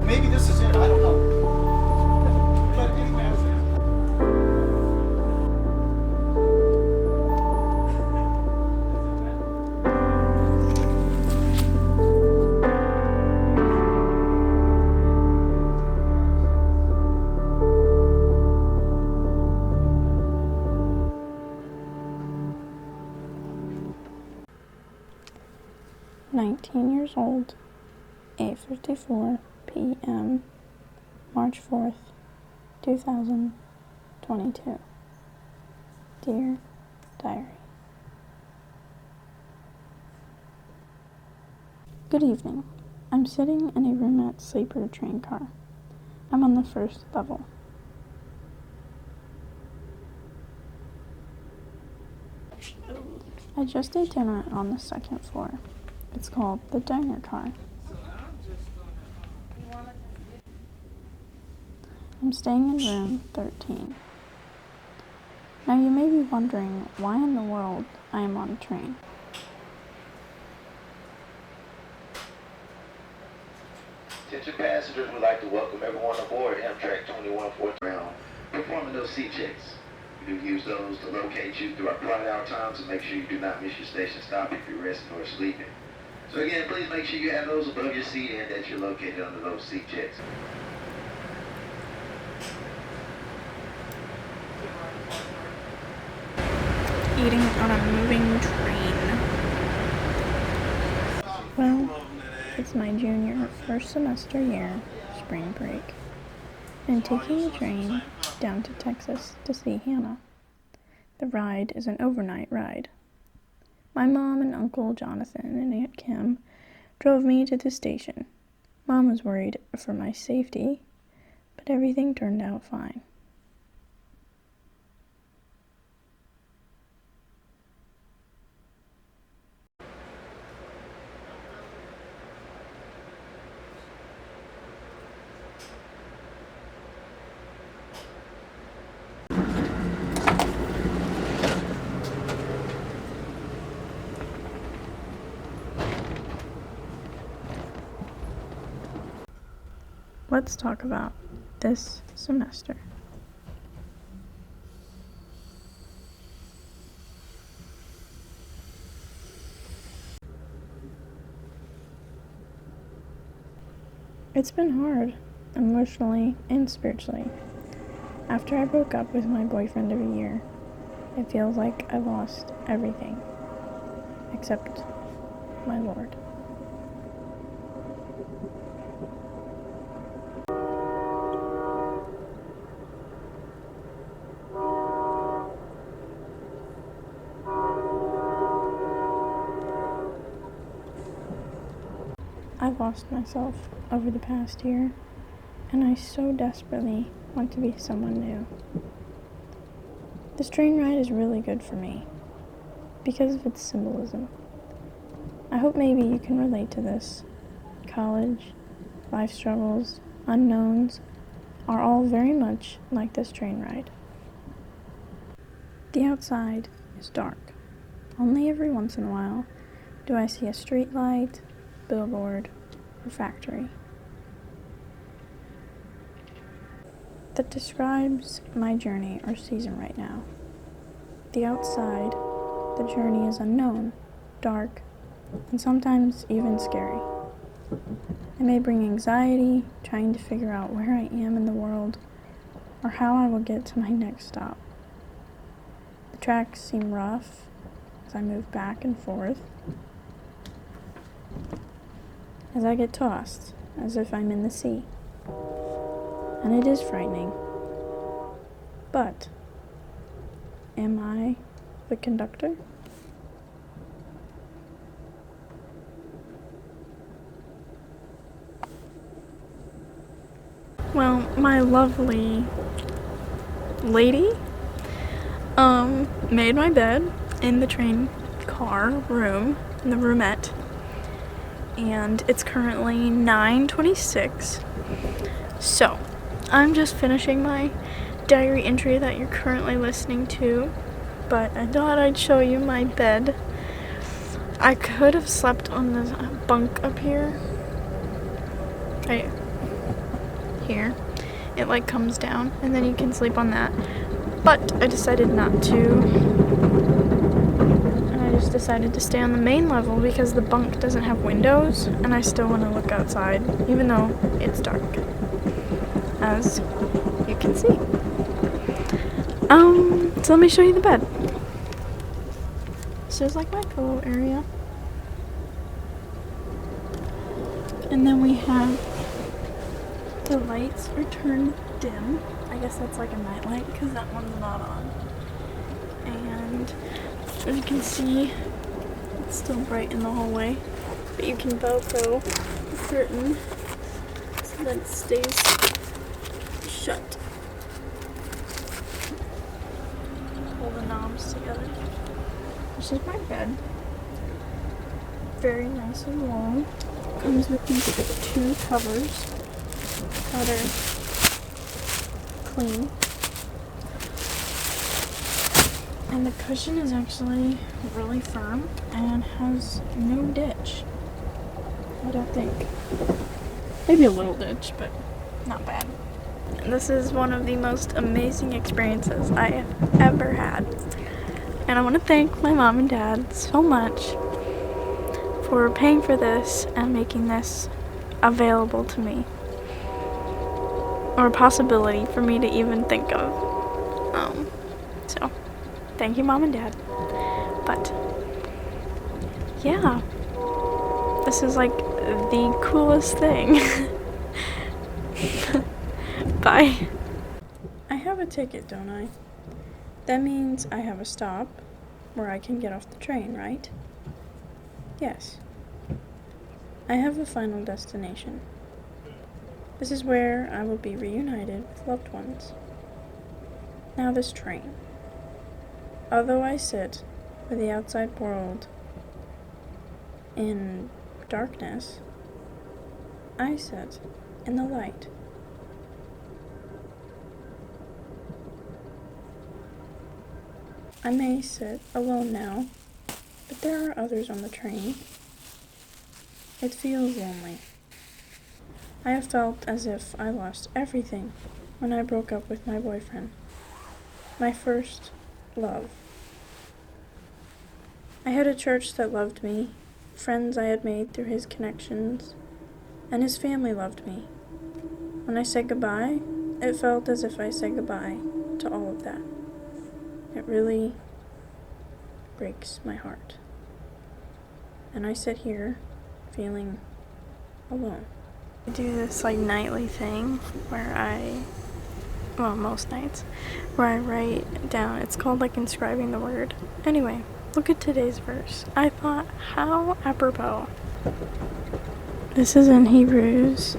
Maybe this is it, I don't know. But anyway, I was there. 19 years old, 8:54 p.m., March 4th, 2022. Dear Diary. Good evening. I'm sitting in a roomette sleeper train car. I'm on the first level. I just ate dinner on the second floor. It's called the diner car. I'm staying in room 13. Now you may be wondering why in the world I am on a train. Attention passengers, we'd like to welcome everyone aboard Amtrak 2114 round, performing those seat checks. We do use those to locate you through our crowded hour times and make sure you do not miss your station stop if you're resting or sleeping. So again, please make sure you have those above your seat and that you're located under those seat checks. Eating on a moving train. Well, it's my junior first semester year, spring break. I'm taking a train down to Texas to see Hannah. The ride is an overnight ride. My mom and Uncle Jonathan and Aunt Kim drove me to the station. Mom was worried for my safety, but everything turned out fine. Let's talk about this semester. It's been hard, emotionally and spiritually. After I broke up with my boyfriend of a year, it feels like I lost everything, except my Lord. I've lost myself over the past year, and I so desperately want to be someone new. This train ride is really good for me, because of its symbolism. I hope maybe you can relate to this. College, life struggles, unknowns are all very much like this train ride. The outside is dark. Only every once in a while do I see a street light, billboard, or factory that describes my journey or season right now. The outside, the journey is unknown, dark, and sometimes even scary. It may bring anxiety, trying to figure out where I am in the world, or how I will get to my next stop. The tracks seem rough as I move back and forth, as I get tossed, as if I'm in the sea. And it is frightening. But, am I the conductor? Well, my lovely lady made my bed in the train car room, in the roomette, and it's currently 9:26. So, I'm just finishing my diary entry that you're currently listening to, but I thought I'd show you my bed. I could have slept on this bunk up here. Right here. It like comes down and then you can sleep on that. But I decided not to. And I just decided to stay on the main level because the bunk doesn't have windows and I still want to look outside even though it's dark. As you can see. So let me show you the bed. So there's like my pillow area. And then we have the lights are turned dim. I guess that's like a night light because that one's not on. And as you can see, it's still bright in the hallway. But you can Velcro the curtain so that it stays shut. Pull the knobs together. This is my bed. Very nice and long. Comes with these two covers that are clean. And the cushion is actually really firm and has no ditch. I don't think. Maybe a little ditch, but not bad. And this is one of the most amazing experiences I have ever had. And I want to thank my mom and dad so much for paying for this and making this available to me. Or a possibility for me to even think of. So, thank you, Mom and Dad. But, yeah. This is like the coolest thing. Bye. I have a ticket, don't I? That means I have a stop where I can get off the train, right? Yes. I have a final destination. This is where I will be reunited with loved ones. Now this train. Although I sit with the outside world in darkness, I sit in the light. I may sit alone now, but there are others on the train. It feels lonely. I have felt as if I lost everything when I broke up with my boyfriend. My first love. I had a church that loved me, friends I had made through his connections, and his family loved me. When I said goodbye, it felt as if I said goodbye to all of that. It really breaks my heart. And I sit here feeling alone. I do this like nightly thing where most nights, where I write down, it's called like inscribing the word. Anyway, look at today's verse. I thought, how apropos. This is in Hebrews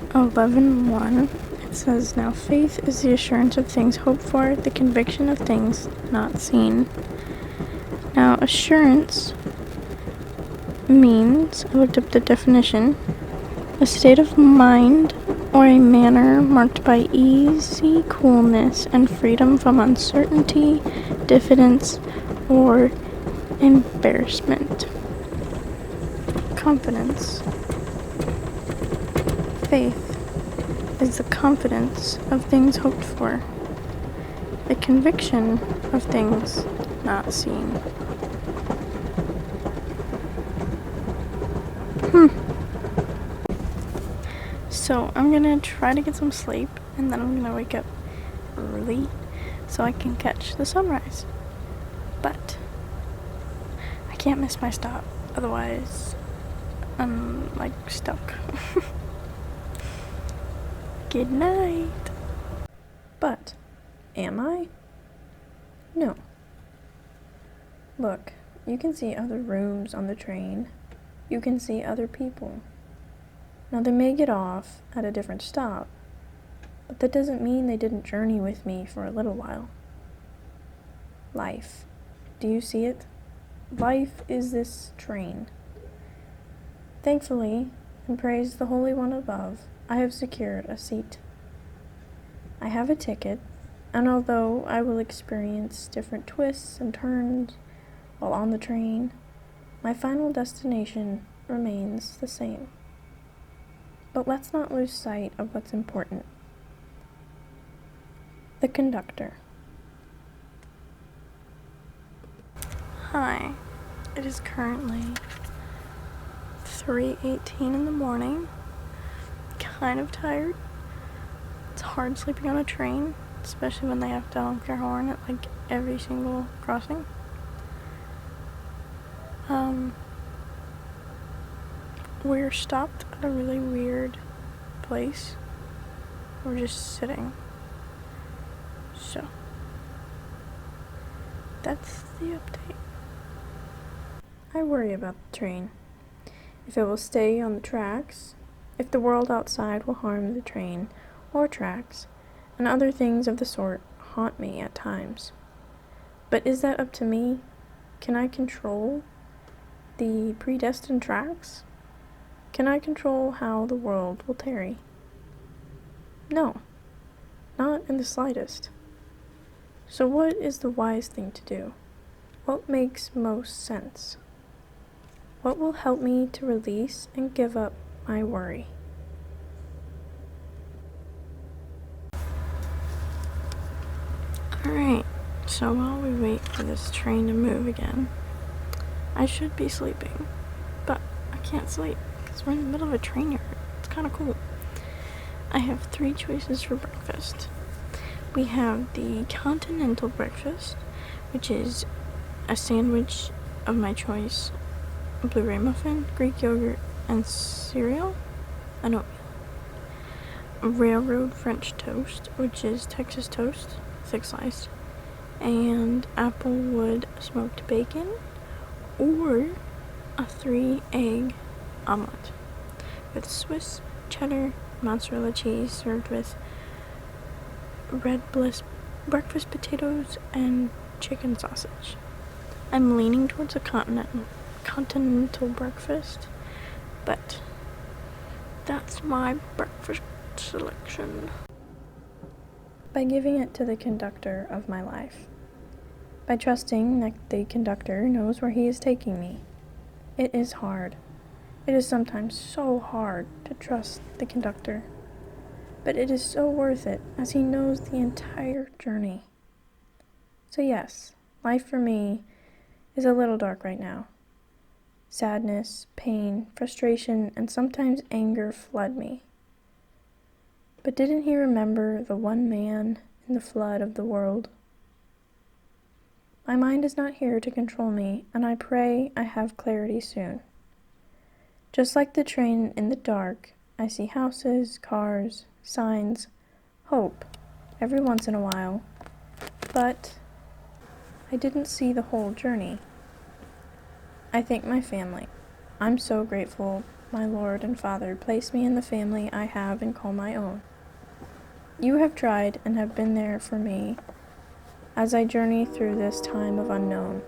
11:1. It says, now faith is the assurance of things hoped for, the conviction of things not seen. Now assurance means, I looked up the definition, a state of mind or a manner marked by easy coolness and freedom from uncertainty, diffidence, or embarrassment. Confidence. Faith is the confidence of things hoped for, the conviction of things not seen. So I'm gonna try to get some sleep, and then I'm gonna wake up early so I can catch the sunrise. But I can't miss my stop, otherwise I'm like stuck. Good night. But am I? No. Look, you can see other rooms on the train. You can see other people. Now they may get off at a different stop, but that doesn't mean they didn't journey with me for a little while. Life. Do you see it? Life is this train. Thankfully, and praise the Holy One above, I have secured a seat. I have a ticket, and although I will experience different twists and turns while on the train, my final destination remains the same. But let's not lose sight of what's important. The conductor. Hi, it is currently 3:18 in the morning. Kind of tired. It's hard sleeping on a train, especially when they have to honk their horn at like every single crossing. We're stopped at a really weird place. We're just sitting. So, that's the update. I worry about the train. If it will stay on the tracks, if the world outside will harm the train or tracks, and other things of the sort haunt me at times. But is that up to me? Can I control the predestined tracks? Can I control how the world will tarry? No, not in the slightest. So what is the wise thing to do? What makes most sense? What will help me to release and give up my worry? Alright, so while we wait for this train to move again, I should be sleeping, but I can't sleep because we're in the middle of a train yard. It's kind of cool. I have 3 choices for breakfast. We have the continental breakfast, which is a sandwich of my choice, a blueberry muffin, Greek yogurt, and cereal, and oatmeal. A railroad French toast, which is Texas toast, thick sliced, and applewood smoked bacon, or a 3-egg omelet with Swiss cheddar mozzarella cheese served with red bliss breakfast potatoes and chicken sausage. I'm leaning towards a continental breakfast, but that's my breakfast selection. By giving it to the conductor of my life. By trusting that the conductor knows where he is taking me. It is hard. It is sometimes so hard to trust the conductor. But it is so worth it, as he knows the entire journey. So yes, life for me is a little dark right now. Sadness, pain, frustration, and sometimes anger flood me. But didn't he remember the one man in the flood of the world? My mind is not here to control me, and I pray I have clarity soon. Just like the train in the dark, I see houses, cars, signs, hope, every once in a while, but I didn't see the whole journey. I thank my family. I'm so grateful my Lord and Father placed me in the family I have and call my own. You have tried and have been there for me as I journey through this time of unknown.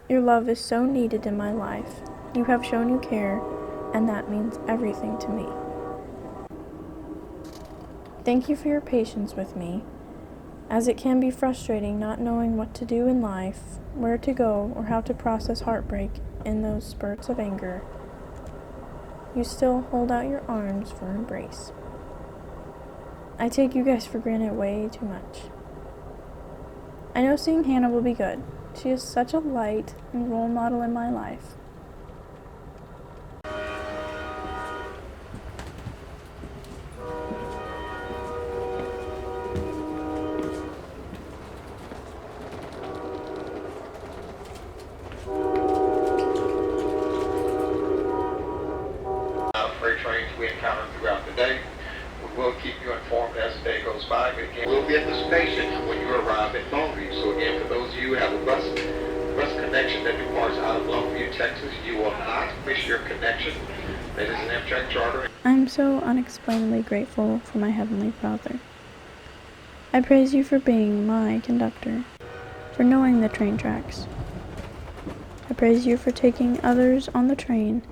Your love is so needed in my life. You have shown you care, and that means everything to me. Thank you for your patience with me, as it can be frustrating not knowing what to do in life, where to go, or how to process heartbreak in those spurts of anger. You still hold out your arms for embrace. I take you guys for granted way too much. I know seeing Hannah will be good. She is such a light and role model in my life. we encounter throughout the day. We will keep you informed as the day goes by, but again, we'll be at the station when you arrive in Longview. So again, for those of you who have a bus connection that departs out of Longview, Texas, you will not miss your connection. That is an Amtrak charter. I'm so unexplainably grateful for my Heavenly Father. I praise you for being my conductor, for knowing the train tracks. I praise you for taking others on the train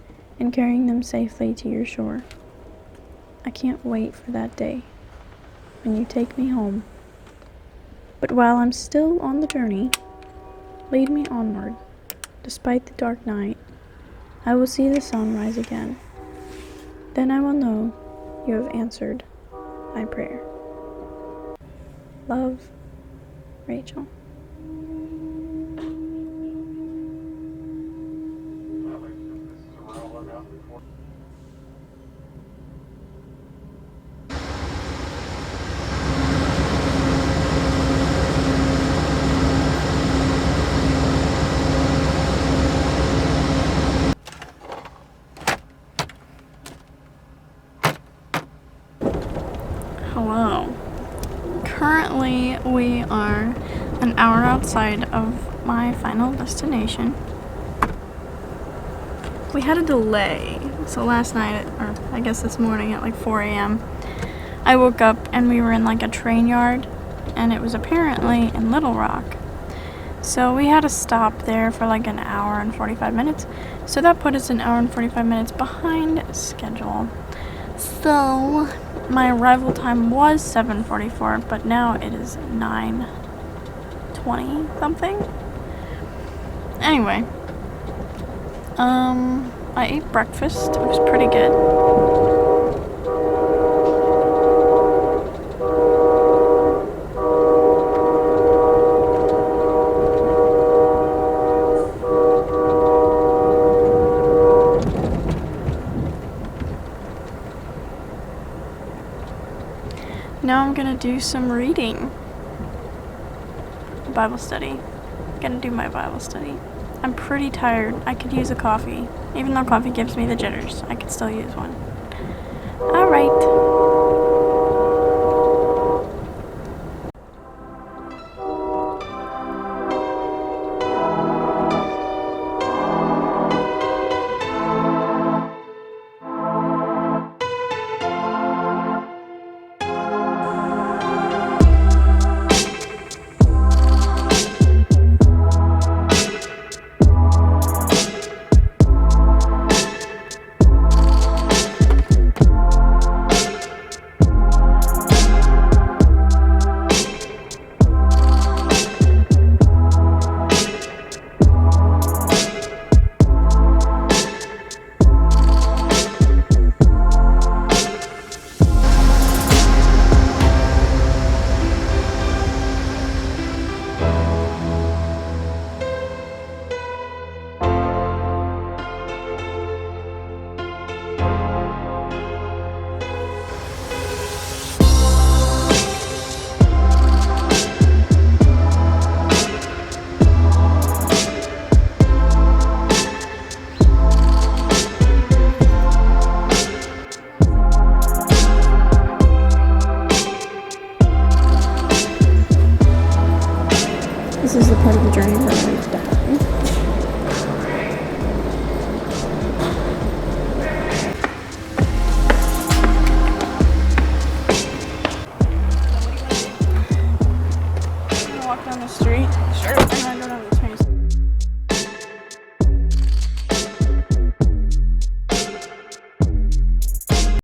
and carrying them safely to your shore. I can't wait for that day when you take me home. But while I'm still on the journey, lead me onward. Despite the dark night, I will see the sun rise again. Then I will know you have answered my prayer. Love, Rachel. Hello. Currently, we are an hour outside of my final destination. We had a delay, so last night, or I guess this morning at like 4 a.m., I woke up and we were in like a train yard, and it was apparently in Little Rock. So we had to stop there for like an hour and 45 minutes, so that put us an hour and 45 minutes behind schedule. So my arrival time was 7:44, but now it is 9:20 something. Anyway, I ate breakfast. It was pretty good. Now I'm gonna do some reading. Bible study. I'm gonna do my Bible study. I'm pretty tired. I could use a coffee. Even though coffee gives me the jitters, I could still use one. Alright. This is the part of the journey where I die. I'm gonna walk down the street. Sure. I'm gonna go down the street.